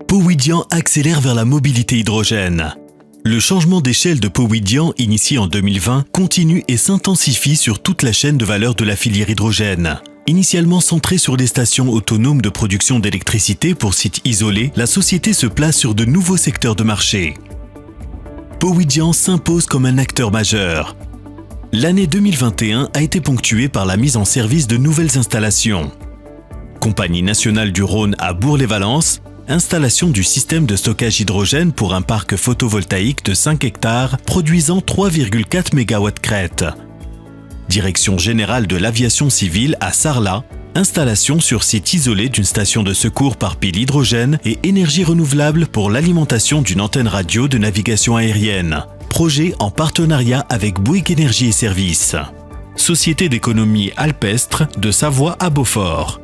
Powidian accélère vers la mobilité hydrogène. Le changement d'échelle de Powidian, initié en 2020, continue et s'intensifie sur toute la chaîne de valeur de la filière hydrogène. Initialement centrée sur les stations autonomes de production d'électricité pour sites isolés, la société se place sur de nouveaux secteurs de marché. Powidian s'impose comme un acteur majeur. L'année 2021 a été ponctuée par la mise en service de nouvelles installations. Compagnie nationale du Rhône à Bourg-les-Valences, installation du système de stockage hydrogène pour un parc photovoltaïque de 5 hectares produisant 3,4 MW crête. Direction générale de l'aviation civile à Sarlat, installation sur site isolé d'une station de secours par pile hydrogène et énergie renouvelable pour l'alimentation d'une antenne radio de navigation aérienne. Projet en partenariat avec Bouygues Énergie et Services. Société d'économie alpestre de Savoie à Beaufort.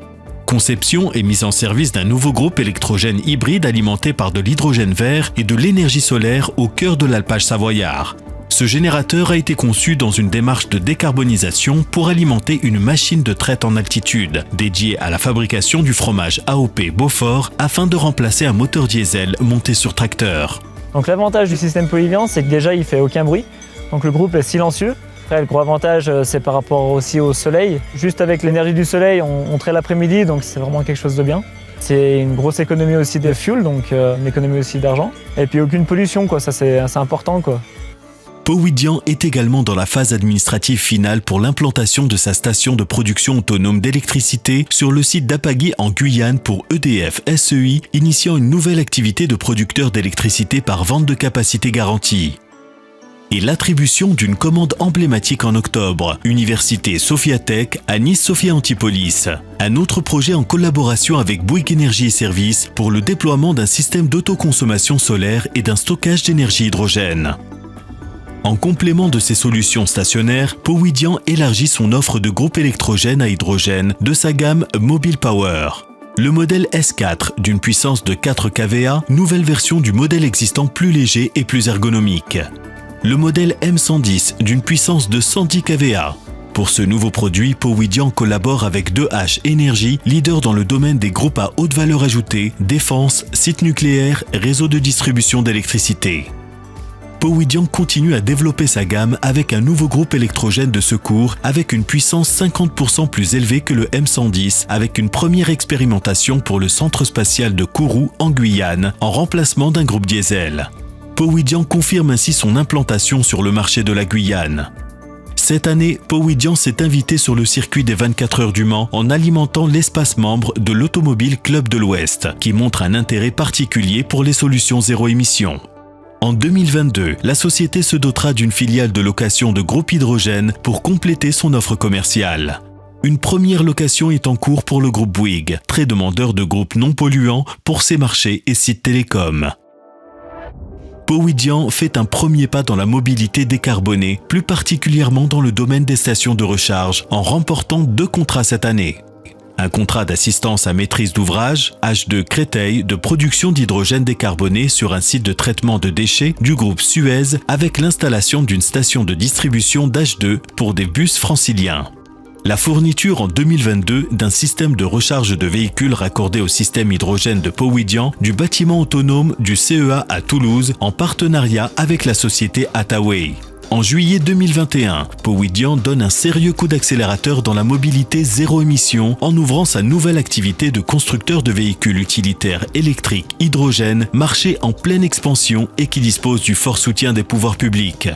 Conception et mise en service d'un nouveau groupe électrogène hybride alimenté par de l'hydrogène vert et de l'énergie solaire au cœur de l'alpage savoyard. Ce générateur a été conçu dans une démarche de décarbonisation pour alimenter une machine de traite en altitude, dédiée à la fabrication du fromage AOP Beaufort afin de remplacer un moteur diesel monté sur tracteur. Donc l'avantage du système Powidian, c'est que déjà il fait aucun bruit, donc le groupe est silencieux. Après, le gros avantage, c'est par rapport aussi au soleil. Juste avec l'énergie du soleil, on traite l'après-midi, donc c'est vraiment quelque chose de bien. C'est une grosse économie aussi de fuel, donc une économie aussi d'argent. Et puis aucune pollution, quoi. Ça c'est important, quoi. Powidian est également dans la phase administrative finale pour l'implantation de sa station de production autonome d'électricité sur le site d'Apagui en Guyane pour EDF SEI, initiant une nouvelle activité de producteur d'électricité par vente de capacité garantie. Et l'attribution d'une commande emblématique en octobre, Université Sophiatech à Nice-Sophia Antipolis. Un autre projet en collaboration avec Bouygues Énergie et Services pour le déploiement d'un système d'autoconsommation solaire et d'un stockage d'énergie hydrogène. En complément de ces solutions stationnaires, Powidian élargit son offre de groupe électrogène à hydrogène de sa gamme Mobile Power. Le modèle S4 d'une puissance de 4 kVA, nouvelle version du modèle existant plus léger et plus ergonomique. Le modèle M110 d'une puissance de 110 kVA. Pour ce nouveau produit, Powidian collabore avec 2H Énergie, leader dans le domaine des groupes à haute valeur ajoutée, défense, sites nucléaires, réseau de distribution d'électricité. Powidian continue à développer sa gamme avec un nouveau groupe électrogène de secours avec une puissance 50% plus élevée que le M110 avec une première expérimentation pour le centre spatial de Kourou en Guyane en remplacement d'un groupe diesel. Powidian confirme ainsi son implantation sur le marché de la Guyane. Cette année, Powidian s'est invité sur le circuit des 24 heures du Mans en alimentant l'espace membre de l'Automobile Club de l'Ouest, qui montre un intérêt particulier pour les solutions zéro émission. En 2022, la société se dotera d'une filiale de location de groupe hydrogène pour compléter son offre commerciale. Une première location est en cours pour le groupe Bouygues, très demandeur de groupes non polluants pour ses marchés et sites télécoms. Powidian fait un premier pas dans la mobilité décarbonée, plus particulièrement dans le domaine des stations de recharge, en remportant 2 contrats cette année. Un contrat d'assistance à maîtrise d'ouvrage, H2 Créteil, de production d'hydrogène décarboné sur un site de traitement de déchets du groupe Suez avec l'installation d'une station de distribution d'H2 pour des bus franciliens. La fourniture en 2022 d'un système de recharge de véhicules raccordé au système hydrogène de Powidian du bâtiment autonome du CEA à Toulouse en partenariat avec la société Attaway. En juillet 2021, Powidian donne un sérieux coup d'accélérateur dans la mobilité zéro émission en ouvrant sa nouvelle activité de constructeur de véhicules utilitaires électriques hydrogène, marché en pleine expansion et qui dispose du fort soutien des pouvoirs publics.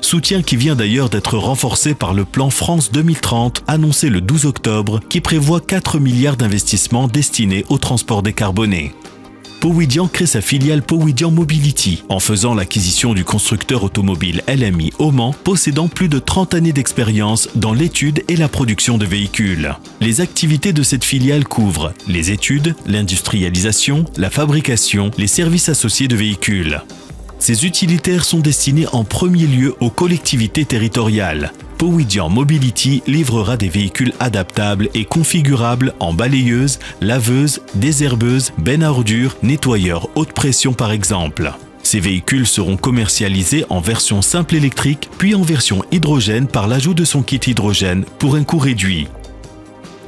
Soutien qui vient d'ailleurs d'être renforcé par le plan France 2030 annoncé le 12 octobre qui prévoit 4 milliards d'investissements destinés au transport décarboné. Powidian crée sa filiale Powidian Mobility en faisant l'acquisition du constructeur automobile LMI au Mans, possédant plus de 30 années d'expérience dans l'étude et la production de véhicules. Les activités de cette filiale couvrent les études, l'industrialisation, la fabrication, les services associés de véhicules. Ces utilitaires sont destinés en premier lieu aux collectivités territoriales. Powidian Mobility livrera des véhicules adaptables et configurables en balayeuse, laveuse, désherbeuse, benne à ordures, nettoyeur haute pression par exemple. Ces véhicules seront commercialisés en version simple électrique puis en version hydrogène par l'ajout de son kit hydrogène pour un coût réduit.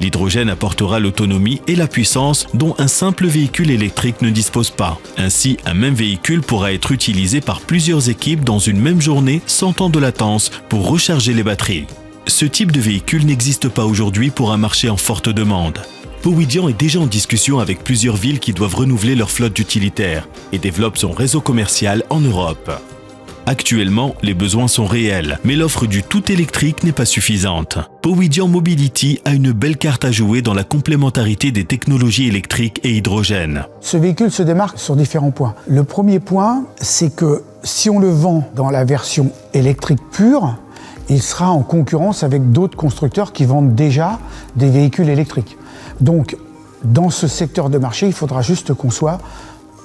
L'hydrogène apportera l'autonomie et la puissance dont un simple véhicule électrique ne dispose pas. Ainsi, un même véhicule pourra être utilisé par plusieurs équipes dans une même journée sans temps de latence pour recharger les batteries. Ce type de véhicule n'existe pas aujourd'hui pour un marché en forte demande. Powidian est déjà en discussion avec plusieurs villes qui doivent renouveler leur flotte d'utilitaires et développe son réseau commercial en Europe. Actuellement, les besoins sont réels, mais l'offre du tout électrique n'est pas suffisante. Powidian Mobility a une belle carte à jouer dans la complémentarité des technologies électriques et hydrogène. Ce véhicule se démarque sur différents points. Le premier point, c'est que si on le vend dans la version électrique pure, il sera en concurrence avec d'autres constructeurs qui vendent déjà des véhicules électriques. Donc, dans ce secteur de marché, il faudra juste qu'on soit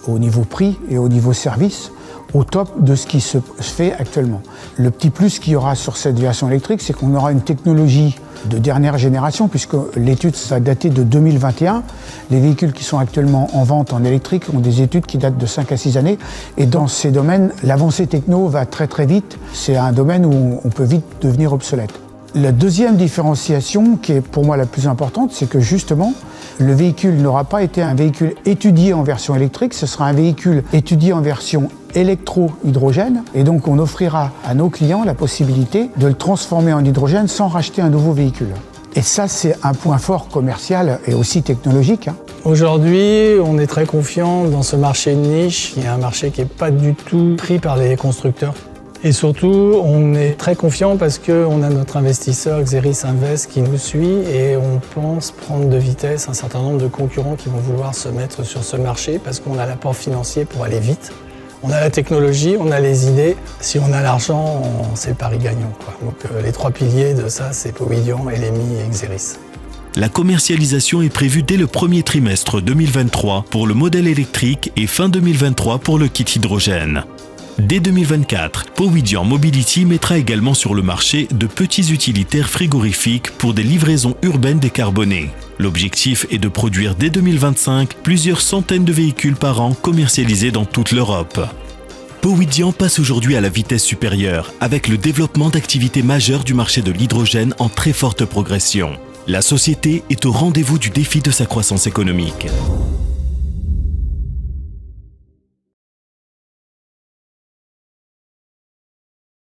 au niveau prix et au niveau service au top de ce qui se fait actuellement. Le petit plus qu'il y aura sur cette version électrique, c'est qu'on aura une technologie de dernière génération, puisque l'étude ça a daté de 2021. Les véhicules qui sont actuellement en vente en électrique ont des études qui datent de 5 à 6 années. Et dans ces domaines, l'avancée techno va très très vite. C'est un domaine où on peut vite devenir obsolète. La deuxième différenciation, qui est pour moi la plus importante, c'est que justement, le véhicule n'aura pas été un véhicule étudié en version électrique, ce sera un véhicule étudié en version électro-hydrogène. Et donc, on offrira à nos clients la possibilité de le transformer en hydrogène sans racheter un nouveau véhicule. Et ça, c'est un point fort commercial et aussi technologique. Aujourd'hui, on est très confiant dans ce marché de niche, qui est un marché qui n'est pas du tout pris par les constructeurs. Et surtout, on est très confiant parce qu'on a notre investisseur Xeris Invest qui nous suit et on pense prendre de vitesse un certain nombre de concurrents qui vont vouloir se mettre sur ce marché parce qu'on a l'apport financier pour aller vite. On a la technologie, on a les idées. Si on a l'argent, c'est le pari gagnant, quoi. Donc les trois piliers de ça, c'est Powidian, LMI et Xeris. La commercialisation est prévue dès le premier trimestre 2023 pour le modèle électrique et fin 2023 pour le kit hydrogène. Dès 2024, Powidian Mobility mettra également sur le marché de petits utilitaires frigorifiques pour des livraisons urbaines décarbonées. L'objectif est de produire dès 2025 plusieurs centaines de véhicules par an commercialisés dans toute l'Europe. Powidian passe aujourd'hui à la vitesse supérieure avec le développement d'activités majeures du marché de l'hydrogène en très forte progression. La société est au rendez-vous du défi de sa croissance économique.